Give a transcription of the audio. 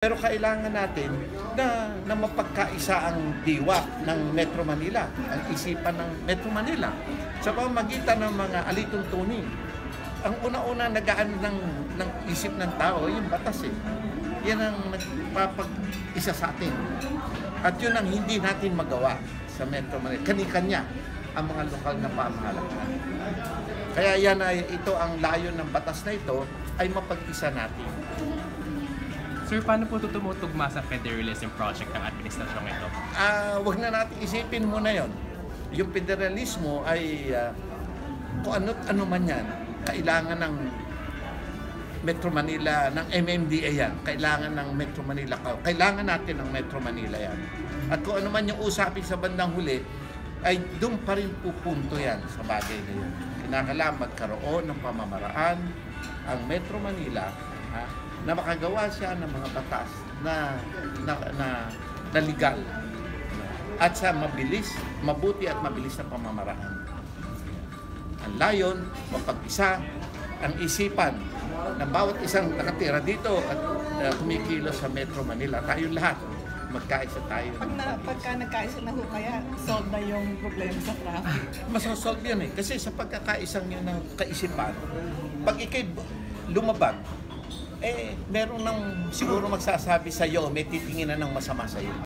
Pero kailangan natin na mapagkaisa ang diwa ng Metro Manila, ang isipan ng Metro Manila sa pamamagitan ng mga alituntunin. Ang una-una nagaan ng isip ng tao, yung batas eh. Yan ang nagpapag-isa sa atin. At yun ang hindi natin magawa sa Metro Manila. Kani-kanya ang mga lokal na pamahalaan. Kaya ito ang layo ng batas na ito ay mapag-isa natin. Sir, paano po tumutugma sa federalism project ng administrasyong ito? Wag na natin isipin muna yon. Yung federalismo ay kung ano man yan, kailangan ng Metro Manila, ng MMDA yan. Kailangan ng Metro Manila. Kailangan natin ng Metro Manila yan. At kung ano man yung usapin sa bandang huli, ay doon pa rin pupunto yan sa bagay na yun. Kinakailangan magkaroon ng pamamaraan ang Metro Manila na makagawa siya ng mga batas na legal at sa mabuti at mabilis na pamamaraan. Ang layon, mapag-isa ang isipan ng bawat isang nakatira dito at kumikilos sa Metro Manila. Tayong lahat, magkaisa tayo. Pagka nagkaisa na ho kaya, solve na yung problema sa traffic? Masosolve yan eh. Kasi sa pagkakaisang yun ng kaisipan, pag ikay lumabag, meron nang siguro magsasabi sa iyo, may titingin na ng masama sa iyo.